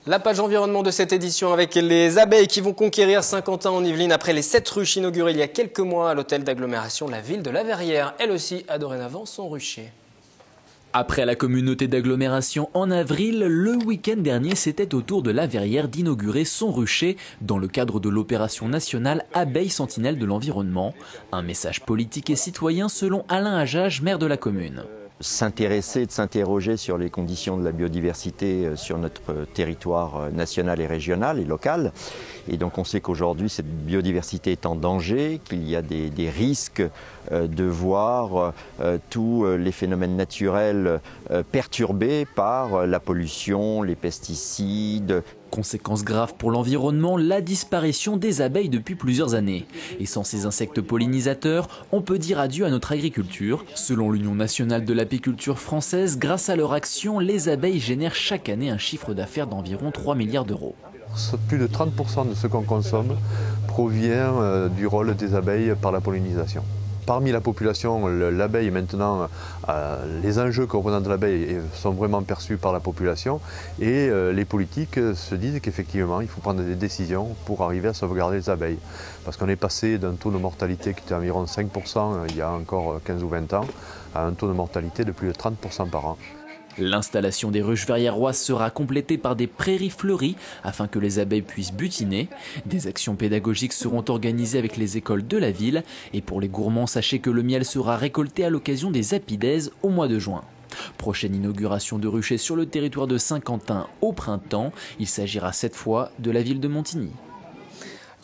La page environnement de cette édition avec les abeilles qui vont conquérir Saint-Quentin en Yvelines après les 7 ruches inaugurées il y a quelques mois à l'hôtel d'agglomération de la ville de La Verrière. Elle aussi a dorénavant son rucher. Après la communauté d'agglomération en avril, le week-end dernier, c'était au tour de La Verrière d'inaugurer son rucher dans le cadre de l'opération nationale Abeilles Sentinelles de l'environnement. Un message politique et citoyen selon Alain Hajaj, maire de la commune. S'intéresser, de s'interroger sur les conditions de la biodiversité sur notre territoire national et régional et local. Et donc on sait qu'aujourd'hui cette biodiversité est en danger, qu'il y a des risques de voir tous les phénomènes naturels perturbés par la pollution, les pesticides. Conséquence grave pour l'environnement, la disparition des abeilles depuis plusieurs années. Et sans ces insectes pollinisateurs, on peut dire adieu à notre agriculture. Selon l'Union nationale de l'apiculture française, grâce à leur action, les abeilles génèrent chaque année un chiffre d'affaires d'environ 3 milliards d'euros. Plus de 30% de ce qu'on consomme provient du rôle des abeilles par la pollinisation. Parmi la population, l'abeille maintenant, les enjeux que représente l'abeille sont vraiment perçus par la population et les politiques se disent qu'effectivement il faut prendre des décisions pour arriver à sauvegarder les abeilles. Parce qu'on est passé d'un taux de mortalité qui était environ 5% il y a encore 15 ou 20 ans à un taux de mortalité de plus de 30% par an. L'installation des ruches verriéroises sera complétée par des prairies fleuries afin que les abeilles puissent butiner. Des actions pédagogiques seront organisées avec les écoles de la ville. Et pour les gourmands, sachez que le miel sera récolté à l'occasion des apidaises au mois de juin. Prochaine inauguration de ruchers sur le territoire de Saint-Quentin au printemps. Il s'agira cette fois de la ville de Montigny.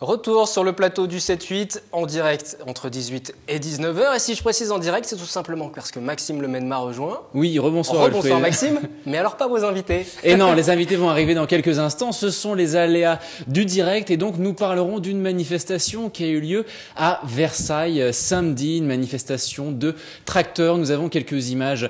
Retour sur le plateau du 7-8 en direct entre 18 et 19h. Et si je précise en direct, c'est tout simplement parce que Maxime Lemenne m'a rejoint. Oui, rebonsoir. Rebonsoir Maxime, mais alors pas vos invités. Et non, les invités vont arriver dans quelques instants. Ce sont les aléas du direct et donc nous parlerons d'une manifestation qui a eu lieu à Versailles samedi, une manifestation de tracteurs. Nous avons quelques images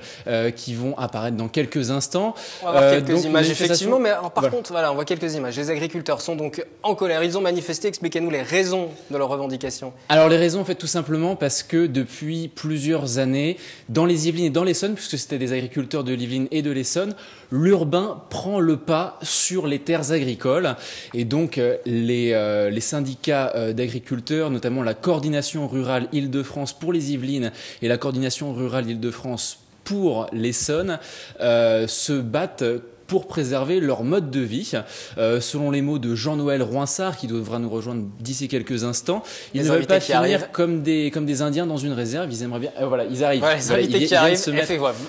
qui vont apparaître dans quelques instants. On va voir quelques images effectivement, mais alors, par contre, voilà, on voit quelques images. Les agriculteurs sont donc en colère, ils ont manifesté. Expliquez-nous les raisons de leur revendication. Alors les raisons, en fait, tout simplement parce que depuis plusieurs années, dans les Yvelines et dans l'Essonne, puisque c'était des agriculteurs de l'Yvelines et de l'Essonne, l'urbain prend le pas sur les terres agricoles. Et donc les syndicats d'agriculteurs, notamment la coordination rurale Île-de-France pour les Yvelines et la coordination rurale Île-de-France pour l'Essonne, se battent pour préserver leur mode de vie. Selon les mots de Jean-Noël Roinsard, qui devra nous rejoindre d'ici quelques instants, ils ne veulent pas finir comme des Indiens dans une réserve. Ils aimeraient bien... voilà, ils arrivent. Ouais, les invités qui arrivent,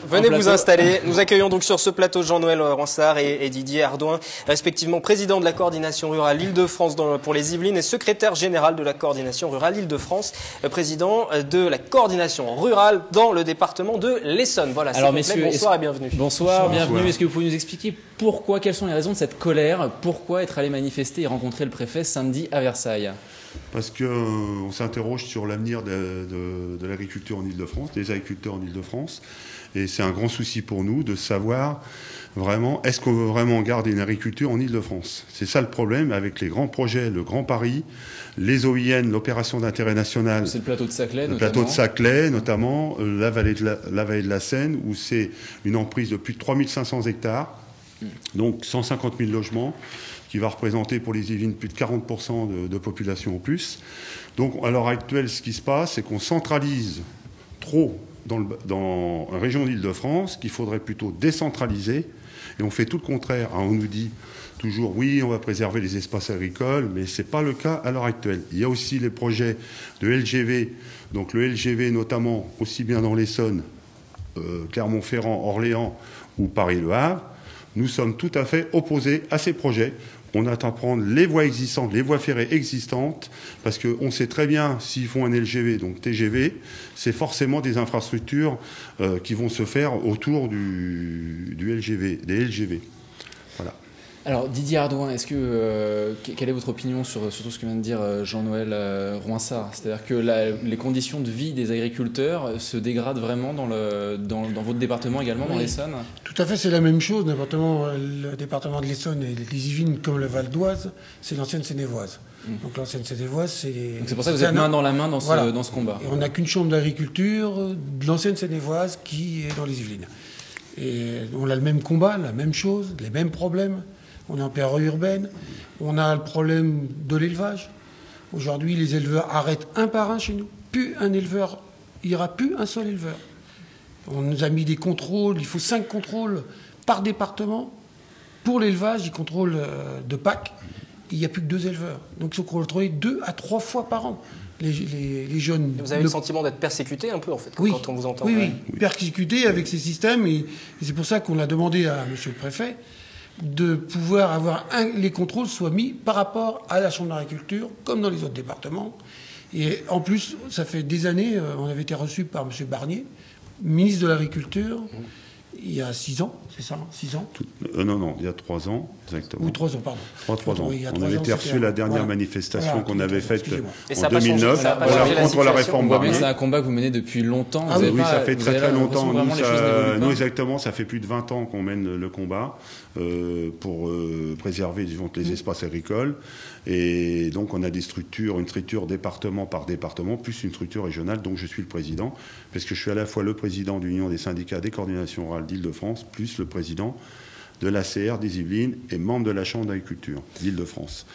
venez vous installer. Nous accueillons donc sur ce plateau Jean-Noël Roinsard et Didier Ardouin, respectivement président de la coordination rurale Île-de-France pour les Yvelines et secrétaire général de la coordination rurale Île-de-France, président de la coordination rurale dans le département de l'Essonne. Voilà, alors messieurs, bonsoir et bienvenue. Bonsoir, bienvenue. Est-ce que vous pouvez nous expliquer pourquoi, quelles sont les raisons de cette colère? Pourquoi être allé manifester et rencontrer le préfet samedi à Versailles? Parce qu'on s'interroge sur l'avenir de l'agriculture en Île-de-France, des agriculteurs en Île-de-France. Et c'est un grand souci pour nous de savoir vraiment, est-ce qu'on veut vraiment garder une agriculture en Île-de-France? C'est ça le problème avec les grands projets, le Grand Paris, les OIN, l'opération d'intérêt national. C'est le plateau de Saclay, notamment. Le plateau de Saclay, notamment, la vallée de la Seine, où c'est une emprise de plus de 3500 hectares. Donc 150 000 logements, qui va représenter pour les Yvelines plus de 40% de population en plus. Donc à l'heure actuelle, ce qui se passe, c'est qu'on centralise trop dans la région d'Île-de-France, qu'il faudrait plutôt décentraliser. Et on fait tout le contraire. On nous dit toujours, oui, on va préserver les espaces agricoles, mais ce n'est pas le cas à l'heure actuelle. Il y a aussi les projets de LGV, donc le LGV notamment, aussi bien dans l'Essonne, Clermont-Ferrand, Orléans ou Paris-Le Havre. Nous sommes tout à fait opposés à ces projets. On attend prendre les voies existantes, les voies ferrées existantes, parce qu'on sait très bien, s'ils font un LGV, donc TGV, c'est forcément des infrastructures qui vont se faire autour du LGV, des LGV. Voilà. Alors Didier Ardouin, quelle est votre opinion sur tout ce que vient de dire Jean-Noël Roinsard? C'est-à-dire que les conditions de vie des agriculteurs se dégradent vraiment dans votre département également, dans l'Essonne? Tout à fait, c'est la même chose. Le département de l'Essonne et les Yvelines comme le Val d'Oise, c'est l'ancienne Seine-et-Oise. Donc l'ancienne Seine-et-Oise, c'est pour ça que vous êtes main dans la main dans ce combat. Et on n'a qu'une chambre d'agriculture de l'ancienne Seine-et-Oise qui est dans les Yvelines. Et on a le même combat, la même chose, les mêmes problèmes. on est en période urbaine, on a le problème de l'élevage. Aujourd'hui, les éleveurs arrêtent un par un chez nous. Plus un éleveur, il n'y aura plus un seul éleveur. On nous a mis des contrôles, il faut 5 contrôles par département. Pour l'élevage, ils contrôlent de Pâques, il n'y a plus que 2 éleveurs. Donc il faut contrôler 2 à 3 fois par an. Les jeunes. Et vous avez le sentiment d'être persécuté un peu, en fait, oui, quand on vous entend. Oui, persécuté avec ces systèmes. Et c'est pour ça qu'on a demandé à M. le Préfet de pouvoir avoir les contrôles soient mis par rapport à la Chambre d'agriculture, comme dans les autres départements. Et en plus, ça fait des années, on avait été reçu par M. Barnier, ministre de l'Agriculture, il y a 6 ans, c'est ça, 6 ans Non, il y a 3 ans, exactement. Ou 3 ans, pardon. 3 ans. Oui, il y a 3 on avait ans, été reçu la dernière manifestation qu'on avait faite en 2009 contre la réforme Barnier. Barnier. C'est un combat que vous menez depuis longtemps. Oui, ça fait très longtemps. Nous, Nous, exactement, ça fait plus de 20 ans qu'on mène le combat pour préserver disons, les espaces agricoles. Et donc, on a des structures, une structure département par département, plus une structure régionale, dont je suis le président, parce que je suis à la fois le président de l'Union des syndicats des coordinations rurales d'Île-de-France, plus le président de l'ACR des Yvelines et membre de la Chambre d'agriculture d'Île-de-France.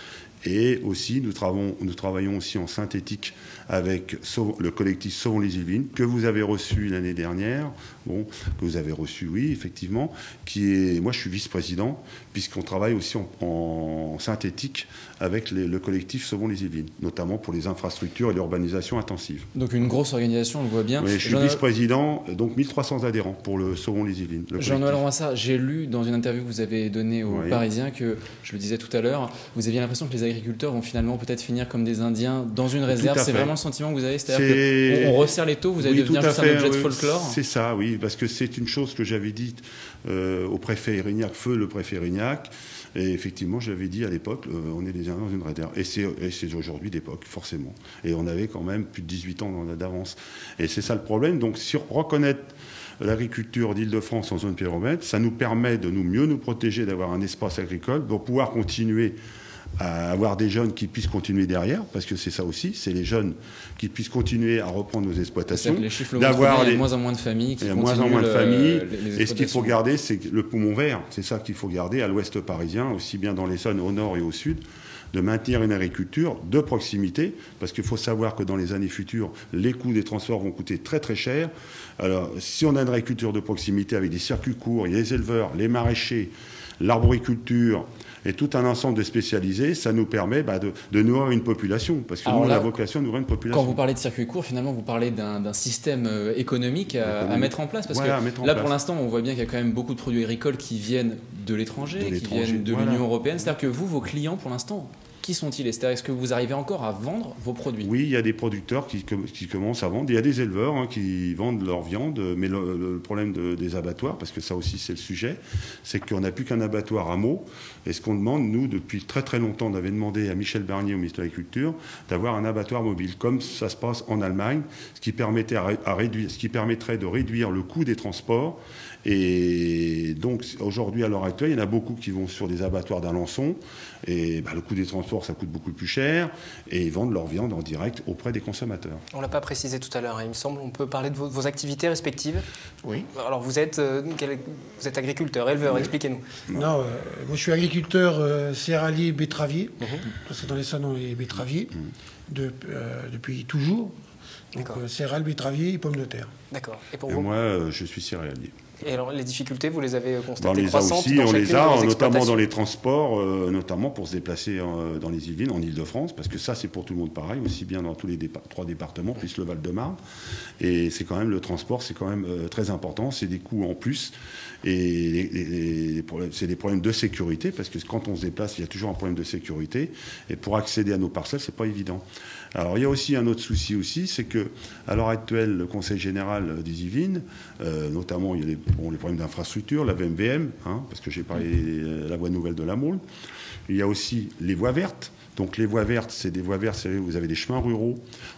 Et aussi, nous travaillons aussi en synthétique avec le collectif Sauvons les Yvelines, que vous avez reçu l'année dernière, que vous avez reçu, oui, effectivement, moi je suis vice-président, puisqu'on travaille aussi en synthétique avec le collectif Sauvons les Yvelines, notamment pour les infrastructures et l'urbanisation intensive. Donc une grosse organisation, on le voit bien. Oui, je suis vice-président, donc 1300 adhérents pour le Sauvons les Yvelines. Jean-Noël Roissard, j'ai lu dans une interview que vous avez donnée aux Parisiens que, je le disais tout à l'heure, vous aviez l'impression que les agriculteurs vont finalement peut-être finir comme des Indiens dans une réserve. C'est vraiment le sentiment que vous avez, c'est-à-dire qu'on resserre les taux, vous allez devenir juste un objet de folklore. C'est ça, oui, parce que c'est une chose que j'avais dite au préfet Erignac, le préfet Erignac, et effectivement, je l'avais dit à l'époque, on est des Indiens dans une réserve. Et c'est aujourd'hui d'époque, forcément. Et on avait quand même plus de 18 ans d'avance. Et c'est ça le problème. Donc, si on reconnaît l'agriculture d'Île-de-France en zone périurbaine, ça nous permet de mieux nous protéger, d'avoir un espace agricole, pour pouvoir continuer à avoir des jeunes qui puissent continuer derrière, parce que c'est ça aussi, c'est les jeunes qui puissent continuer à reprendre nos exploitations. Les chiffres il y a de moins en moins de familles qui continuent. Il y a de moins en moins de familles. Et ce qu'il faut garder, c'est le poumon vert. C'est ça qu'il faut garder à l'ouest parisien, aussi bien dans l'Essonne, au nord et au sud, de maintenir une agriculture de proximité, parce qu'il faut savoir que dans les années futures, les coûts des transports vont coûter très très cher. Alors, si on a une agriculture de proximité avec des circuits courts, il y a les éleveurs, les maraîchers, l'arboriculture, et tout un ensemble de spécialisés, ça nous permet de nourrir une population. Parce que nous, on a vocation à nourrir une population. Quand vous parlez de circuit court, finalement, vous parlez d'un système économique à mettre en place. Parce que là, pour l'instant, on voit bien qu'il y a quand même beaucoup de produits agricoles qui viennent de l'étranger, qui viennent de l'Union européenne. C'est-à-dire que vos clients, pour l'instant, qui sont-ils? Est-ce que vous arrivez encore à vendre vos produits? Oui, il y a des producteurs qui commencent à vendre. Il y a des éleveurs qui vendent leur viande. Mais le problème des abattoirs, parce que ça aussi c'est le sujet, c'est qu'on n'a plus qu'un abattoir à Meaux. Et ce qu'on demande, nous, depuis très très longtemps, on avait demandé à Michel Barnier, au ministre de l'Agriculture, d'avoir un abattoir mobile, comme ça se passe en Allemagne, ce qui permettrait de réduire le coût des transports. Et donc, aujourd'hui, à l'heure actuelle, il y en a beaucoup qui vont sur des abattoirs d'Alençon. Et le coût des transports, ça coûte beaucoup plus cher. Et ils vendent leur viande en direct auprès des consommateurs. On ne l'a pas précisé tout à l'heure, il me semble. On peut parler de vos activités respectives. Oui. Alors, vous êtes agriculteur, éleveur, expliquez-nous. Non, moi je suis agriculteur céréalier betteravier. Parce que dans l'Essonne, on est betteravier depuis toujours. Donc céréales, betteravier et pommes de terre. D'accord. Et pour vous? Moi, je suis céréalier. Et alors, les difficultés, vous les avez constatées croissantes aussi, on les a, notamment dans les transports, notamment pour se déplacer dans les Yvelines, en Île-de-France, parce que ça, c'est pour tout le monde pareil, aussi bien dans tous les 3 départements, plus le Val-de-Marne. Et c'est quand même, le transport, c'est quand même très important, c'est des coûts en plus. Et c'est des problèmes de sécurité, parce que quand on se déplace, il y a toujours un problème de sécurité. Et pour accéder à nos parcelles, c'est pas évident. Alors, il y a aussi un autre souci aussi, c'est que à l'heure actuelle, le Conseil général des Yvelines, notamment, il y a les problèmes d'infrastructure, la VMVM, parce que j'ai parlé de la voie nouvelle de la Môle. Il y a aussi les voies vertes. Donc les voies vertes, c'est des voies vertes, vous avez des chemins ruraux,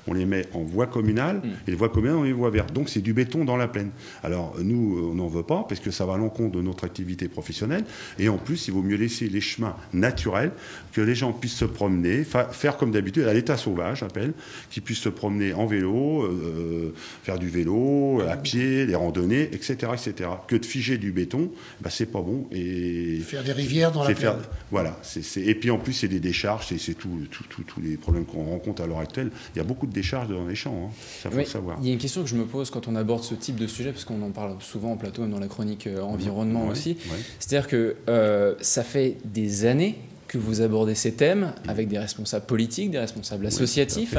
on les met en voie communale, et les voies communales, on les voies vertes. Donc c'est du béton dans la plaine. Alors nous, on n'en veut pas, parce que ça va à l'encontre de notre activité professionnelle, et en plus, il vaut mieux laisser les chemins naturels, que les gens puissent se promener, faire comme d'habitude, à l'état sauvage, j'appelle, qu'ils puissent se promener en vélo, faire du vélo, à pied, les randonnées, etc., etc. Que de figer du béton, c'est pas bon. Et faire des rivières dans la plaine. Voilà. Et puis en plus, c'est des décharges, c'est tous les problèmes qu'on rencontre à l'heure actuelle. Il y a beaucoup de décharges dans les champs, ça faut le savoir. Il y a une question que je me pose quand on aborde ce type de sujet, parce qu'on en parle souvent en plateau, même dans la chronique environnement aussi. C'est-à-dire que ça fait des années que vous abordez ces thèmes avec des responsables politiques, des responsables associatifs.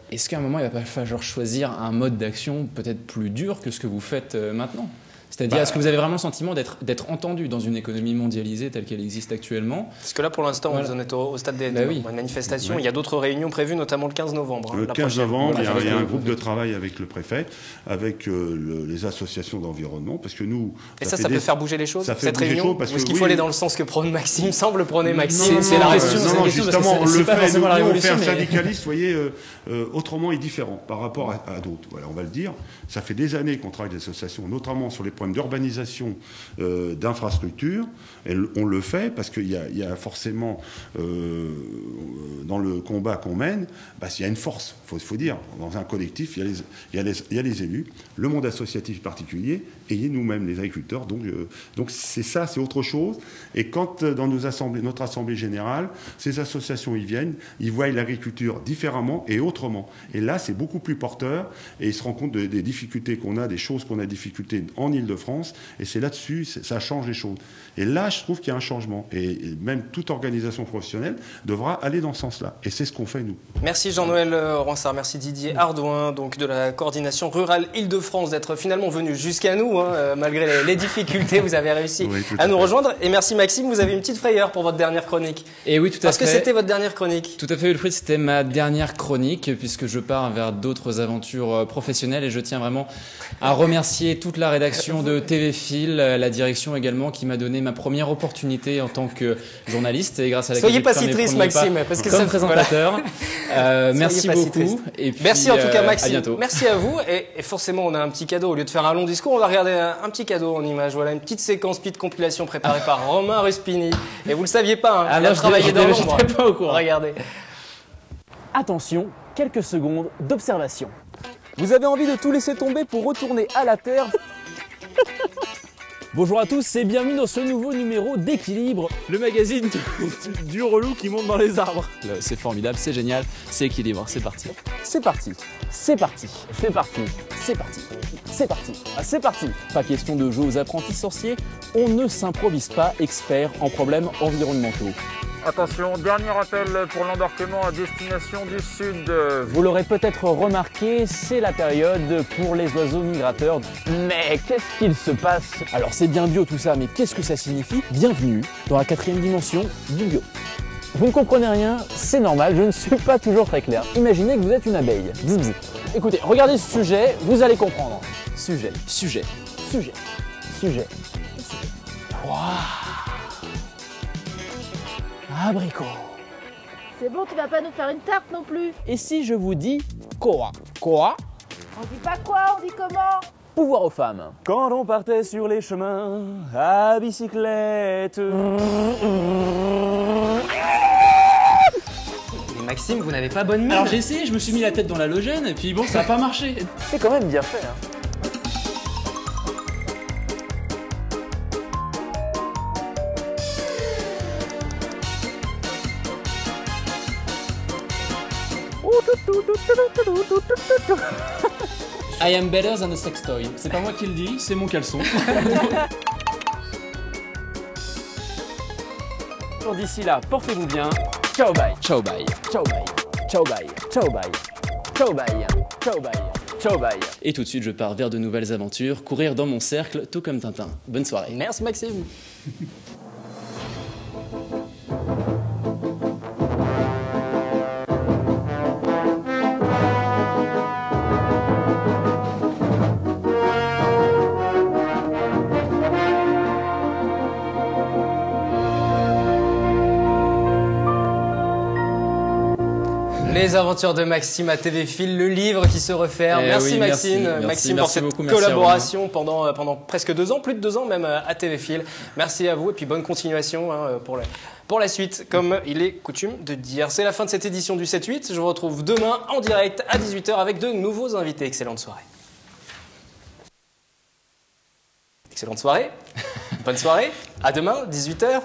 Est-ce qu'à un moment, il ne va pas falloir choisir un mode d'action peut-être plus dur que ce que vous faites maintenant ? C'est-à-dire, est-ce que vous avez vraiment le sentiment d'être entendu dans une économie mondialisée telle qu'elle existe actuellement ? Parce que là, pour l'instant, vous en êtes au stade des manifestations. Il y a d'autres réunions prévues, notamment le 15 novembre. Le 15 novembre, il y a un groupe de travail avec le préfet, avec les associations d'environnement, parce que nous... Et ça peut faire bouger les choses, cette réunion ? Ou est-ce qu'il faut oui, aller dans le sens que prône Maxime, semble prôner Maxime ? C'est la question. Non, justement, on le fait. Nous, on fait un mais... syndicaliste, vous voyez, autrement et différent par rapport à d'autres. Voilà, on va le dire. Ça fait des années qu'on travaille avec les associations, notamment sur les problèmes d'urbanisation, d'infrastructures. On le fait parce qu'il y a forcément, dans le combat qu'on mène, il y a une force, il faut dire. Dans un collectif, il y a les élus, le monde associatif particulier, et nous-mêmes, les agriculteurs. Donc c'est ça, c'est autre chose. Et quand, dans notre assemblée générale, ces associations y viennent, ils voient l'agriculture différemment et autrement. Et là, c'est beaucoup plus porteur, et ils se rendent compte des difficultés qu'on a, des choses qu'on a difficultés en Ile-de-France, et c'est là-dessus, ça change les choses. Et là, je trouve qu'il y a un changement. Et même toute organisation professionnelle devra aller dans ce sens-là. Et c'est ce qu'on fait, nous. Merci Jean-Noël Ronsard, merci Didier Ardouin, donc de la coordination rurale Île-de-France, d'être finalement venu jusqu'à nous, malgré les difficultés, vous avez réussi à nous rejoindre. Et merci Maxime, vous avez une petite frayeur pour votre dernière chronique. Et oui, tout à fait. Parce que c'était votre dernière chronique. Tout à fait, Wilfried, c'était ma dernière chronique, puisque je pars vers d'autres aventures professionnelles, et je tiens vraiment à remercier toute la rédaction de TV Fil, la direction également, qui m'a donné ma première opportunité en tant que journaliste, et grâce à laquelle soyez pas si triste, Maxime, parce que comme ça présentateur. Merci beaucoup. Et puis, merci en tout cas, Maxime. À bientôt. Merci à vous. Et forcément, on a un petit cadeau. Au lieu de faire un long discours, on va regarder un petit cadeau en image. Voilà, une petite séquence petite compilation préparée par Romain Ruspini. Et vous le saviez pas, il a travaillé dans l'ombre. J'étais pas au courant. Regardez. Attention, quelques secondes d'observation. Vous avez envie de tout laisser tomber pour retourner à la Terre? Bonjour à tous et bienvenue dans ce nouveau numéro d'Équilibre, le magazine du relou qui monte dans les arbres. C'est formidable, c'est génial, c'est Équilibre, c'est parti. C'est parti, c'est parti, c'est parti, c'est parti, c'est parti, c'est parti. Pas question de jouer aux apprentis sorciers, on ne s'improvise pas expert en problèmes environnementaux. Attention, dernier appel pour l'embarquement à destination du sud. Vous l'aurez peut-être remarqué, c'est la période pour les oiseaux migrateurs. Mais qu'est-ce qu'il se passe? Alors c'est bien bio tout ça, mais qu'est-ce que ça signifie? Bienvenue dans la 4e dimension du bio. Vous ne comprenez rien, c'est normal, je ne suis pas toujours très clair. Imaginez que vous êtes une abeille. Bzz bzz. Écoutez, regardez ce sujet, vous allez comprendre. Sujet, sujet, sujet, sujet, sujet. Waouh! Abricot. C'est bon, tu vas pas nous faire une tarte non plus. Et si je vous dis Koa? Koa? On dit pas quoi, on dit comment? Pouvoir aux femmes. Quand on partait sur les chemins à bicyclette. Mais Maxime, vous n'avez pas bonne mine. Alors j'ai essayé, je me suis mis la tête dans la logène, et puis bon, ça n'a pas marché. C'est quand même bien fait, hein. I am better than a sex toy. C'est pas moi qui le dis, c'est mon caleçon. D'ici là, portez-vous bien. Ciao bye. Ciao bye. Ciao bye. Ciao bye. Ciao bye. Ciao bye. Ciao bye. Ciao bye. Et tout de suite, je pars vers de nouvelles aventures, courir dans mon cercle, tout comme Tintin. Bonne soirée. Merci Maxime. Les aventures de Maxime à TV Fil, le livre qui se referme. Merci oui, Maxime, merci pour cette beaucoup, merci collaboration pendant presque 2 ans, plus de 2 ans même à TV Fil. Merci à vous et puis bonne continuation pour la suite, comme il est coutume de dire. C'est la fin de cette édition du 7-8. Je vous retrouve demain en direct à 18h avec de nouveaux invités. Excellente soirée. Excellente soirée. Bonne soirée. À demain, 18h.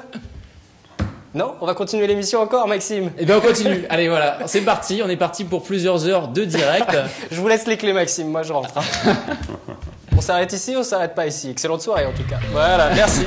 Non, on va continuer l'émission encore, Maxime. Eh bien, on continue. Allez, voilà, c'est parti. On est parti pour plusieurs heures de direct. Je vous laisse les clés, Maxime. Moi, je rentre. On s'arrête ici, on s'arrête pas ici. Excellente soirée, en tout cas. Voilà, merci.